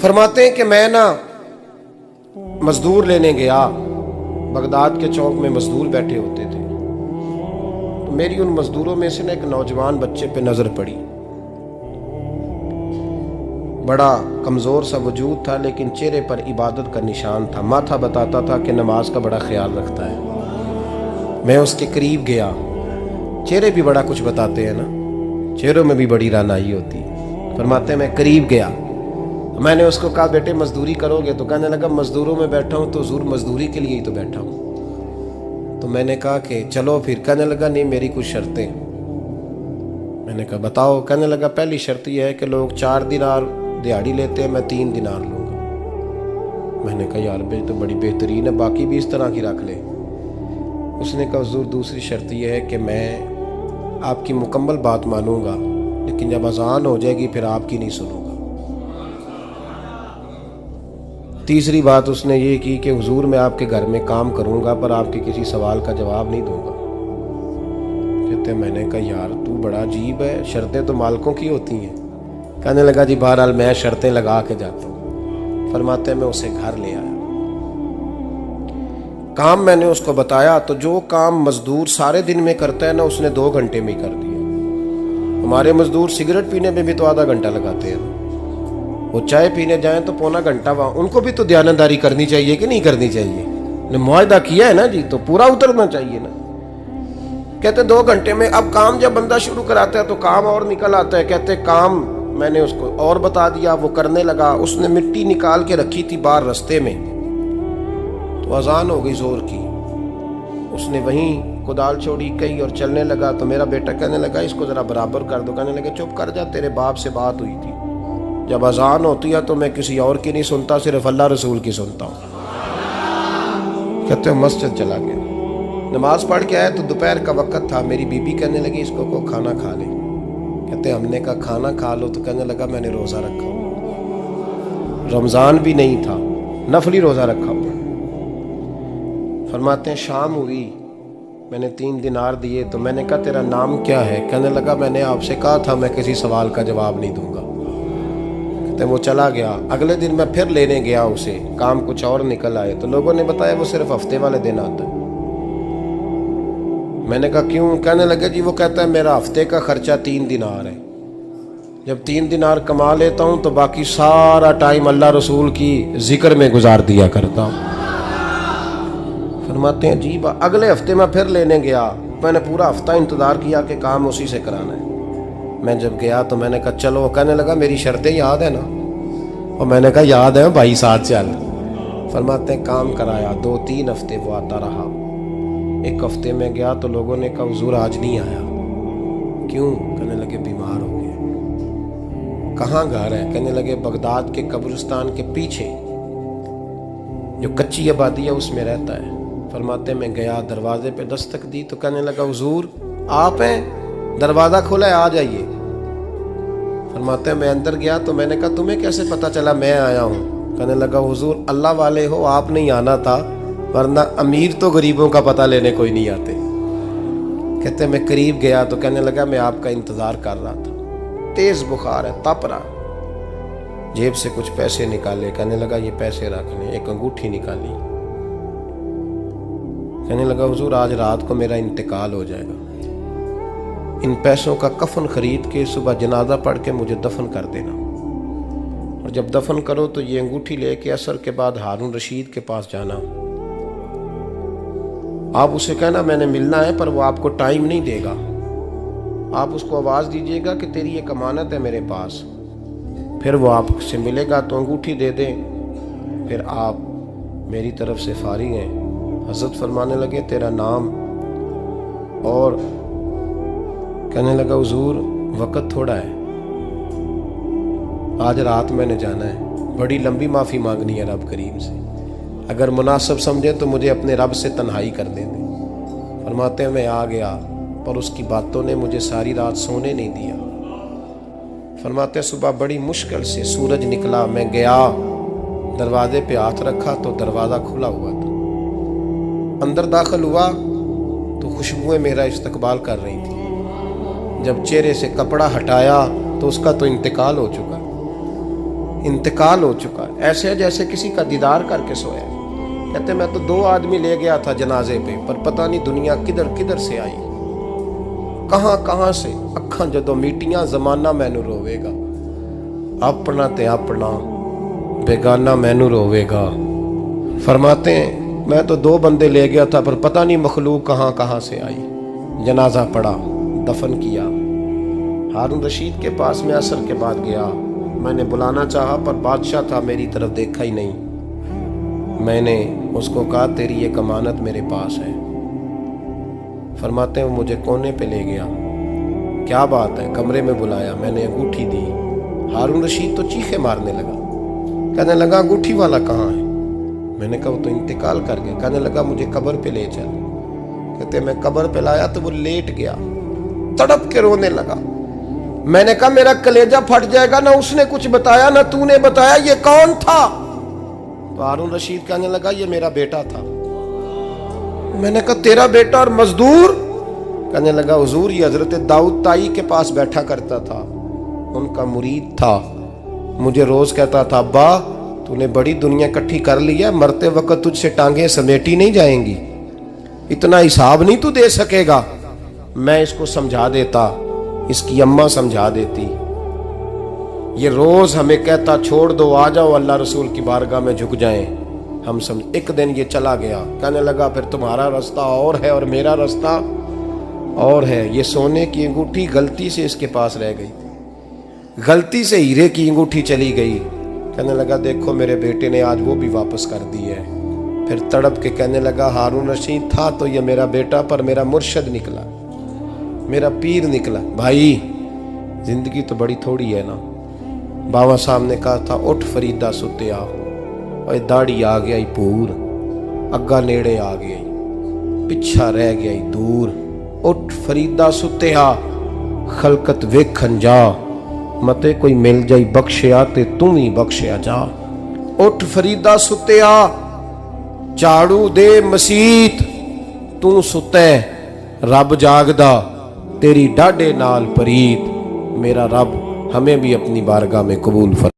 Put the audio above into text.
फरमाते हैं कि मैं ना मजदूर लेने गया, बगदाद के चौक में मजदूर बैठे होते थे, तो मेरी उन मजदूरों में से ना एक नौजवान बच्चे पे नजर पड़ी। बड़ा कमजोर सा वजूद था, लेकिन चेहरे पर इबादत का निशान था। माथा बताता था कि नमाज का बड़ा ख्याल रखता है। मैं उसके करीब गया। चेहरे भी बड़ा कुछ बताते हैं ना, चेहरों में भी बड़ी रानाई होती है। फरमाते हैं मैं करीब गया, मैंने उसको कहा बेटे मजदूरी करोगे? तो कहने लगा मजदूरों में बैठा हूँ तो हुजूर मजदूरी के लिए ही तो बैठा हूँ। तो मैंने कहा कि चलो फिर। कहने लगा नहीं, मेरी कुछ शर्तें। मैंने कहा बताओ। कहने लगा पहली शर्त यह है कि लोग 4 दिनार दिहाड़ी लेते हैं, मैं 3 दिनार लूँगा। मैंने कहा यार भाई तो बड़ी बेहतरीन है, बाकी भी इस तरह की रख ले। उसने कहा हुजूर दूसरी शर्त यह है कि मैं आपकी मुकम्मल बात मानूंगा, लेकिन जब अजान हो जाएगी फिर आपकी नहीं सुनूंगा। तीसरी बात उसने ये की कि हुजूर मैं आपके घर में काम करूंगा पर आपके किसी सवाल का जवाब नहीं दूंगा। कहते मैंने कहा यार तू बड़ा अजीब है, शर्तें तो मालिकों की होती हैं। कहने लगा जी बहरहाल मैं शर्तें लगा के जाता हूँ। फरमाते मैं उसे घर ले आया, काम मैंने उसको बताया, तो जो काम मजदूर सारे दिन में करता है ना उसने 2 घंटे में ही कर दिया। हमारे मजदूर सिगरेट पीने में भी तो आधा घंटा लगाते हैं, वो चाय पीने जाएं तो पौना घंटा वहाँ। उनको भी तो दयानतदारी करनी चाहिए कि नहीं करनी चाहिए? ने मुआहदा किया है ना जी, तो पूरा उतरना चाहिए ना। कहते 2 घंटे में। अब काम जब बंदा शुरू कराता है तो काम और निकल आता है। कहते काम मैंने उसको और बता दिया, वो करने लगा। उसने मिट्टी निकाल के रखी थी बाहर रास्ते में, तो अजान हो गई जोर की। उसने वहीं कुदाल छोड़ी कही और चलने लगा। तो मेरा बेटा कहने लगा इसको जरा बराबर कर दो। कहने लगे चुप कर जा, तेरे बाप से बात हुई थी, जब अजान होती है तो मैं किसी और की नहीं सुनता, सिर्फ अल्लाह रसूल की सुनता हूँ। कहते हो मस्जिद चला गया, नमाज पढ़ के आया तो दोपहर का वक्त था। मेरी बीबी कहने लगी इसको को खाना खा ले। कहते हमने कहा खाना खा लो, तो कहने लगा मैंने रोज़ा रखा हुआ, रमज़ान भी नहीं था, नफली रोज़ा रखा हुआ। फरमाते हैं शाम हुई, मैंने 3 दिनार दिए, तो मैंने कहा तेरा नाम क्या है? कहने लगा मैंने आपसे कहा था मैं किसी सवाल का जवाब नहीं दूंगा। कहते वो चला गया। अगले दिन मैं फिर लेने गया उसे, काम कुछ और निकल आए, तो लोगों ने बताया वो सिर्फ हफ्ते वाले दिन आता है। मैंने कहा क्यों? कहने लगे जी वो कहता है मेरा हफ्ते का खर्चा 3 दिनार है, जब 3 दिनार कमा लेता हूँ तो बाकी सारा टाइम अल्लाह रसूल की जिक्र में गुजार दिया करता हूँ। फरमाते हैं जी अगले हफ्ते मैं फिर लेने गया, मैंने पूरा हफ्ता इंतज़ार किया कि काम उसी से कराना है। मैं जब गया तो मैंने कहा चलो। कहने लगा मेरी शर्तें याद है ना? और मैंने कहा याद है भाई, साथ चल। फरमाते हैं काम कराया, 2-3 हफ्ते वो आता रहा। एक हफ्ते में गया तो लोगों ने कहा हुजूर आज नहीं आया। क्यों? कहने लगे बीमार हो गए। कहाँ घर है? कहने लगे बगदाद के कब्रिस्तान के पीछे जो कच्ची आबादी है उसमें रहता है। फरमाते मैं गया, दरवाजे पे दस्तक दी तो कहने लगा हुजूर आप हैं? दरवाज़ा खुला है, आ जाइए। फरमाते हैं मैं अंदर गया तो मैंने कहा तुम्हें कैसे पता चला मैं आया हूँ? कहने लगा हुजूर अल्लाह वाले हो, आप नहीं आना था, वरना अमीर तो गरीबों का पता लेने कोई नहीं आते। कहते मैं करीब गया तो कहने लगा मैं आपका इंतज़ार कर रहा था, तेज़ बुखार है, तप रहा। जेब से कुछ पैसे निकाले, कहने लगा ये पैसे रख लें। एक अंगूठी निकाली, कहने लगा हुजूर आज रात को मेरा इंतकाल हो जाएगा, इन पैसों का कफन खरीद के सुबह जनाजा पढ़ के मुझे दफन कर देना, और जब दफन करो तो ये अंगूठी लेके असर के बाद हारून रशीद के पास जाना। आप उसे कहना मैंने मिलना है, पर वो आपको टाइम नहीं देगा। आप उसको आवाज़ दीजिएगा कि तेरी एक अमानत है मेरे पास, फिर वो आपसे मिलेगा तो अंगूठी दे दें, फिर आप मेरी तरफ से फारिग हैं। हज़रत फरमाने लगे तेरा नाम? और कहने लगा हुजूर वक़्त थोड़ा है, आज रात मैंने जाना है, बड़ी लंबी माफ़ी मांगनी है रब करीम से, अगर मुनासिब समझे तो मुझे अपने रब से तन्हाई कर दे दें। फरमाते हैं मैं आ गया, पर उसकी बातों ने मुझे सारी रात सोने नहीं दिया। फरमाते हैं सुबह बड़ी मुश्किल से सूरज निकला, मैं गया दरवाजे पे हाथ रखा तो दरवाज़ा खुला हुआ था। अंदर दाखिल हुआ तो खुशबुएं मेरा इस्तकबाल कर रही थी। जब चेहरे से कपड़ा हटाया तो उसका तो इंतकाल हो चुका। इंतकाल हो चुका है, ऐसे है जैसे किसी का दीदार करके सोया है। कहते मैं तो 2 आदमी ले गया था जनाजे पे, पर पता नहीं दुनिया किधर किधर से आई, कहां कहां से। अखां जदों मीटियां जमाना मैनू रोवेगा, अपना ते अपना बेगाना मैनू रोवेगा। फरमाते हैं मैं तो 2 बंदे ले गया था, पर पता नहीं मखलूक कहां कहां से आई। जनाजा पड़ा, दफन किया। हारून रशीद के पास में असर के बाद गया, मैंने बुलाना चाहा पर बादशाह था, मेरी तरफ देखा ही नहीं। मैंने उसको कहा तेरी ये अमानत मेरे पास है। फरमाते हैं वो मुझे कोने पे ले गया, क्या बात है, कमरे में बुलाया, मैंने अंगूठी दी। हारून रशीद तो चीखे मारने लगा, कहने लगा अंगूठी वाला कहाँ है? मैंने कहा वो तो इंतकाल कर गया। कहने लगा मुझे कब्र पे ले चल। कहते मैं कब्र पे लाया तो वो लेट गया, तड़प के रोने लगा। मैंने कहा मेरा कलेजा फट जाएगा, ना उसने कुछ बताया ना तूने बताया, ये कौन था? तो हारून रशीद कहने लगा ये मेरा बेटा था। मैंने कहा तेरा बेटा और मजदूर? कहने लगा हुजूर ये हजरत दाऊद ताई के पास बैठा करता था, उनका मुरीद था, मुझे रोज कहता था अब्बा तूने बड़ी दुनिया इकट्ठी कर ली है, मरते वक्त तुझसे टांगे समेटी नहीं जाएंगी, इतना हिसाब नहीं तू दे सकेगा। मैं इसको समझा देता, इसकी अम्मा समझा देती। ये रोज हमें कहता छोड़ दो, आ जाओ अल्लाह रसूल की बारगाह में झुक जाएं। हम समझ। एक दिन ये चला गया, कहने लगा फिर तुम्हारा रास्ता और है और मेरा रास्ता और है। ये सोने की अंगूठी गलती से इसके पास रह गई, गलती से हीरे की अंगूठी चली गई। कहने लगा देखो मेरे बेटे ने आज वो भी वापस कर दी है। फिर तड़प के कहने लगा हारून रशीद था तो ये मेरा बेटा, पर मेरा मुर्शद निकला, मेरा पीर निकला। भाई जिंदगी तो बड़ी थोड़ी है ना। बाबा साहब ने कहा था उठ फरीदा सुत्या, और दाढ़ी आ गया ही पूर, अग्गा नेड़े आ गया ही, पिछा रह गया ही दूर। उठ फरीदा सुत्या खलकत वेखन जा, मते कोई मिल जाई बख्शिया ते तू ही बख्शिया जा। उठ फरीदा सुत्या झाड़ू दे मसीत, तू सुते रब जागदा, तेरी डाडे नाल परीत। मेरा रब हमें भी अपनी बारगाह में कबूल फरमा।